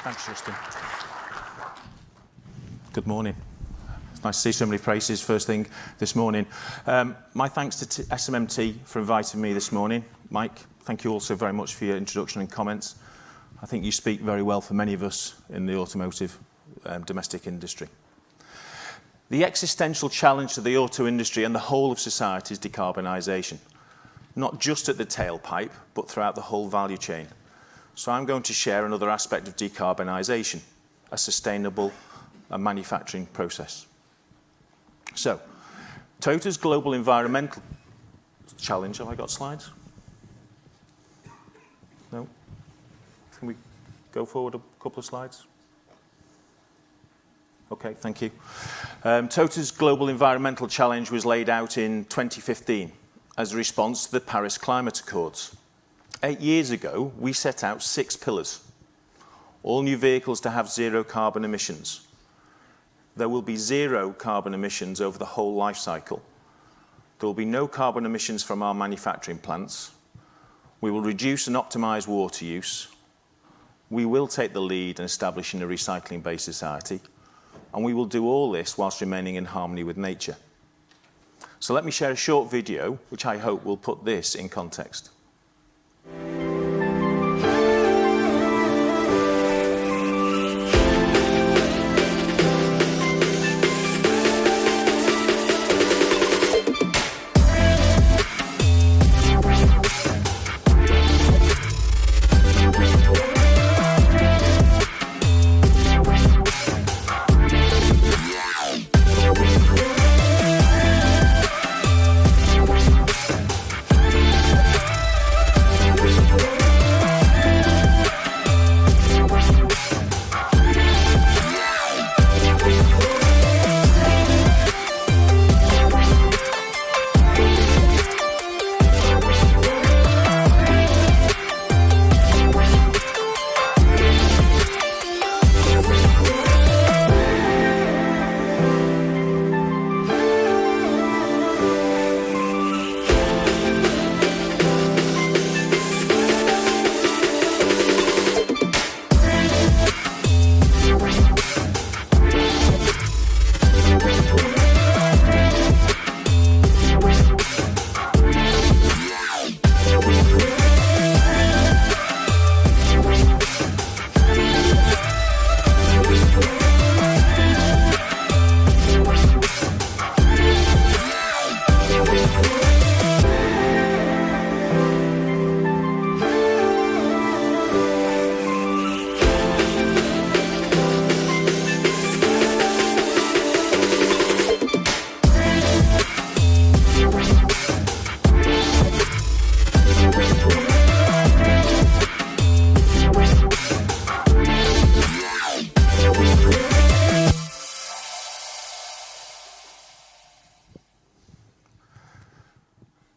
Thanks, Justin. Good morning. It's nice to see so many faces first thing this morning. My thanks to SMMT for inviting me this morning. Mike, thank you also very much for your introduction and comments. I think you speak very well for many of us in the automotive domestic industry. The existential challenge to the auto industry and the whole of society is decarbonisation, not just at the tailpipe, but throughout the whole value chain. So I'm going to share another aspect of decarbonisation, a sustainable manufacturing process. So, Toyota's global environmental challenge, have I got slides? No? Can we go forward a couple of slides? Okay, thank you. Toyota's global environmental challenge was laid out in 2015 as a response to the Paris Climate Accords. 8 years ago, we set out 6 pillars. All new vehicles to have zero carbon emissions. There will be zero carbon emissions over the whole life cycle. There will be no carbon emissions from our manufacturing plants. We will reduce and optimize water use. We will take the lead in establishing a recycling-based society. And we will do all this whilst remaining in harmony with nature. So let me share a short video, which I hope will put this in context.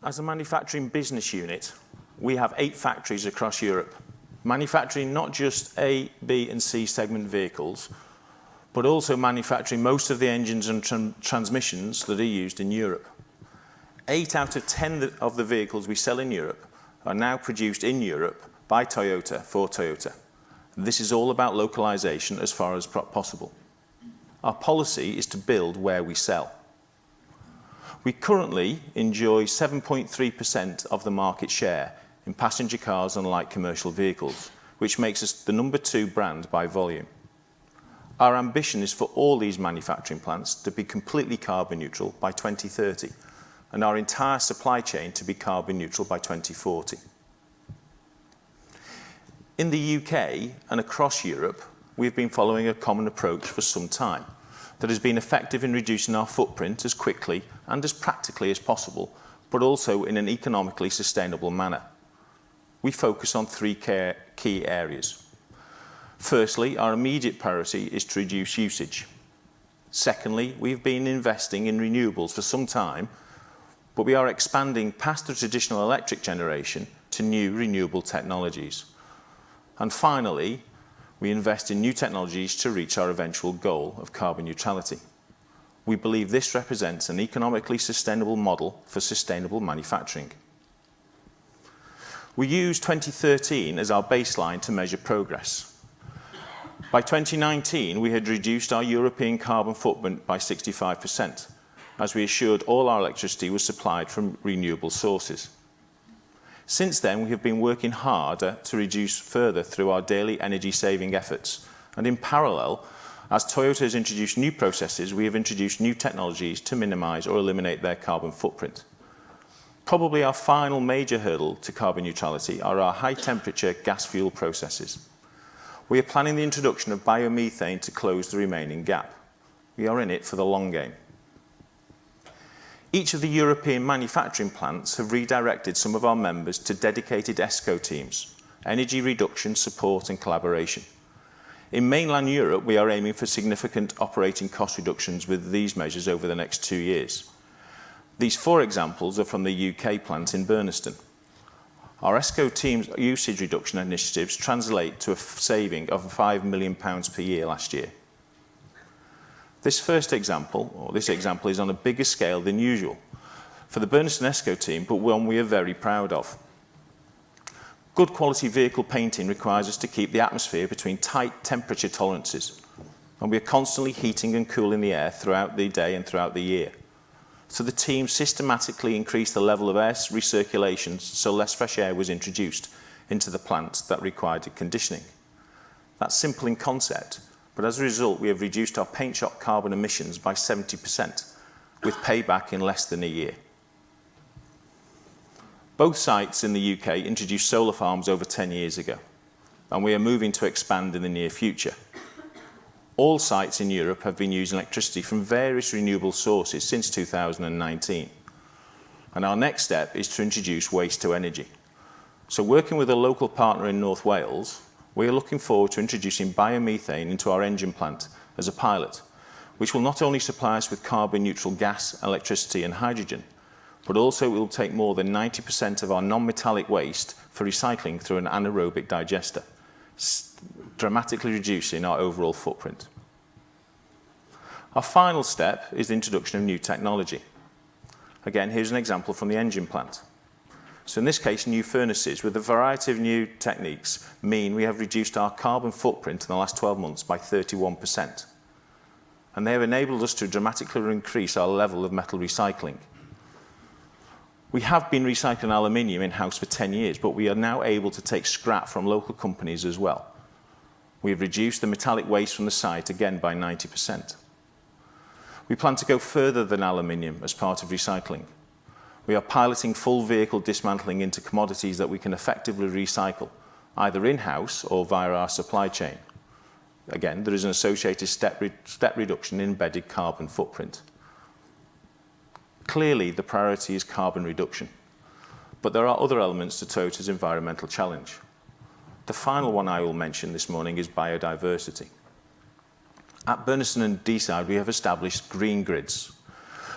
As a manufacturing business unit, we have 8 factories across Europe, manufacturing not just A, B, and C segment vehicles, but also manufacturing most of the engines and transmissions that are used in Europe. 8 out of 10 of the vehicles we sell in Europe are now produced in Europe by Toyota for Toyota. This is all about localization as far as possible. Our policy is to build where we sell. We currently enjoy 7.3% of the market share in passenger cars and light commercial vehicles, which makes us the number 2 brand by volume. Our ambition is for all these manufacturing plants to be completely carbon neutral by 2030, and our entire supply chain to be carbon neutral by 2040. In the UK and across Europe, we've been following a common approach for some time that has been effective in reducing our footprint as quickly and as practically as possible, but also in an economically sustainable manner. We focus on 3 key areas. Firstly, our immediate priority is to reduce usage. Secondly, we've been investing in renewables for some time, but we are expanding past the traditional electric generation to new renewable technologies. And finally, we invest in new technologies to reach our eventual goal of carbon neutrality. We believe this represents an economically sustainable model for sustainable manufacturing. We use 2013 as our baseline to measure progress. By 2019, we had reduced our European carbon footprint by 65%, as we assured all our electricity was supplied from renewable sources. Since then, we have been working harder to reduce further through our daily energy-saving efforts, and in parallel, as Toyota has introduced new processes, we have introduced new technologies to minimise or eliminate their carbon footprint. Probably our final major hurdle to carbon neutrality are our high-temperature gas fuel processes. We are planning the introduction of biomethane to close the remaining gap. We are in it for the long game. Each of the European manufacturing plants have redirected some of our members to dedicated ESCO teams, energy reduction, support and collaboration. In mainland Europe, we are aiming for significant operating cost reductions with these measures over the next 2 years. These 4 examples are from the UK plant in Burnaston. Our ESCO team's usage reduction initiatives translate to a saving of £5 million per year last year. This example is on a bigger scale than usual for the Burnaston ESCO team, but one we are very proud of. Good quality vehicle painting requires us to keep the atmosphere between tight temperature tolerances, and we are constantly heating and cooling the air throughout the day and throughout the year. So the team systematically increased the level of air recirculation so less fresh air was introduced into the plants that required conditioning. That's simple in concept, but as a result we have reduced our paint shop carbon emissions by 70%, with payback in less than a year. Both sites in the UK introduced solar farms over 10 years ago, and we are moving to expand in the near future. All sites in Europe have been using electricity from various renewable sources since 2019. And our next step is to introduce waste to energy. So working with a local partner in North Wales, we are looking forward to introducing biomethane into our engine plant as a pilot, which will not only supply us with carbon neutral gas, electricity and hydrogen, but also will take more than 90% of our non-metallic waste for recycling through an anaerobic digester, dramatically reducing our overall footprint. Our final step is the introduction of new technology. Again, here's an example from the engine plant. So in this case, new furnaces with a variety of new techniques mean we have reduced our carbon footprint in the last 12 months by 31%. And they have enabled us to dramatically increase our level of metal recycling. We have been recycling aluminium in-house for 10 years, but we are now able to take scrap from local companies as well. We have reduced the metallic waste from the site again by 90%. We plan to go further than aluminium as part of recycling. We are piloting full vehicle dismantling into commodities that we can effectively recycle, either in-house or via our supply chain. Again, there is an associated step reduction in embedded carbon footprint. Clearly, the priority is carbon reduction, but there are other elements to Toyota's environmental challenge. The final one I will mention this morning is biodiversity. At Burnaston and Deeside, we have established green grids.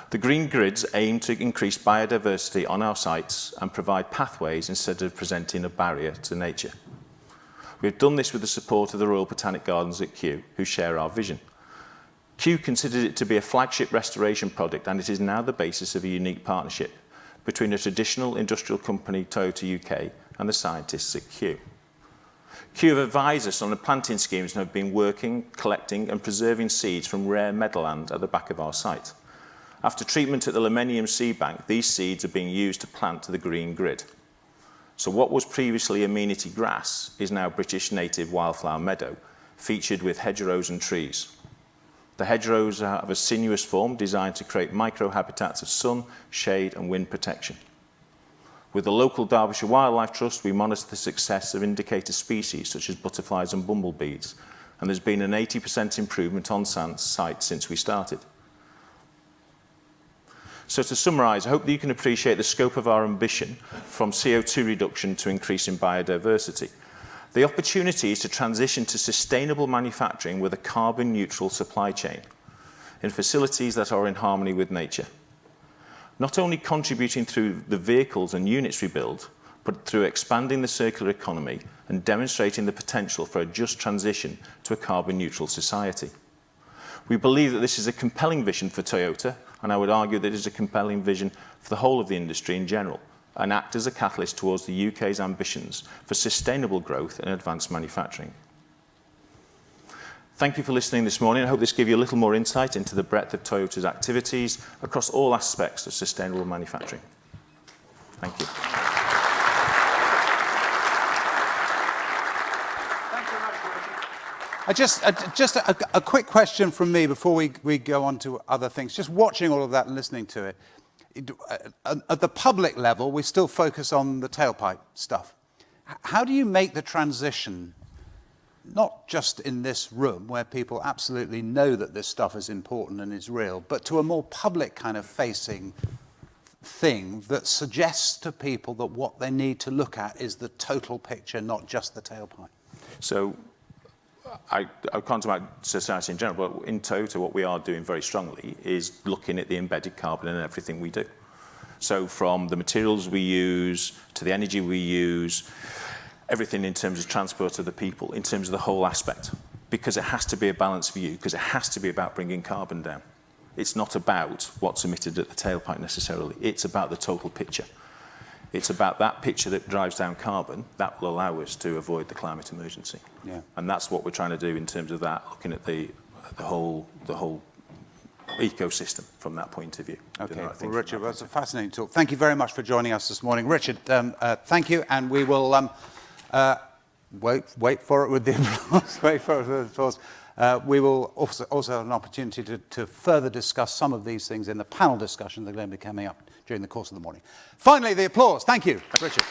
The green grids aim to increase biodiversity on our sites and provide pathways instead of presenting a barrier to nature. We have done this with the support of the Royal Botanic Gardens at Kew, who share our vision. Kew considers it to be a flagship restoration project, and it is now the basis of a unique partnership between a traditional industrial company, Toyota UK, and the scientists at Kew. Kew have advised us on the planting schemes and have been working, collecting and preserving seeds from rare meadowland at the back of our site. After treatment at the Lemenium Seed Bank, these seeds are being used to plant the green grid. So what was previously amenity grass is now British native wildflower meadow, featured with hedgerows and trees. The hedgerows have a sinuous form designed to create micro-habitats of sun, shade and wind protection. With the local Derbyshire Wildlife Trust, we monitor the success of indicator species such as butterflies and bumblebees, and there's been an 80% improvement on site since we started. So to summarise, I hope that you can appreciate the scope of our ambition from CO2 reduction to increasing biodiversity. The opportunity is to transition to sustainable manufacturing with a carbon neutral supply chain in facilities that are in harmony with nature. Not only contributing through the vehicles and units we build, but through expanding the circular economy and demonstrating the potential for a just transition to a carbon neutral society. We believe that this is a compelling vision for Toyota, and I would argue that it is a compelling vision for the whole of the industry in general, and act as a catalyst towards the UK's ambitions for sustainable growth in advanced manufacturing. Thank you for listening this morning. I hope this gave you a little more insight into the breadth of Toyota's activities across all aspects of sustainable manufacturing. Thank you. Just a quick question from me before we go on to other things. Just watching all of that and listening to it, at the public level, we still focus on the tailpipe stuff. How do you make the transition, not just in this room where people absolutely know that this stuff is important and is real, but to a more public kind of facing thing that suggests to people that what they need to look at is the total picture, not just the tailpipe? So I can't talk about society in general, but in Toyota, what we are doing very strongly is looking at the embedded carbon in everything we do. So from the materials we use to the energy we use, everything in terms of transport of the people, in terms of the whole aspect, because it has to be a balanced view, because it has to be about bringing carbon down. It's not about what's emitted at the tailpipe necessarily. It's about the total picture. It's about that picture that drives down carbon that will allow us to avoid the climate emergency. Yeah. And that's what we're trying to do in terms of that, looking at the whole ecosystem from that point of view. Okay, well, Richard, that's a fascinating talk. Thank you very much for joining us this morning. Richard, thank you, and we will wait for it with the applause. Wait for it with the applause. We will also have an opportunity to further discuss some of these things in the panel discussion that are going to be coming up during the course of the morning. Finally, the applause. Thank you, Richard.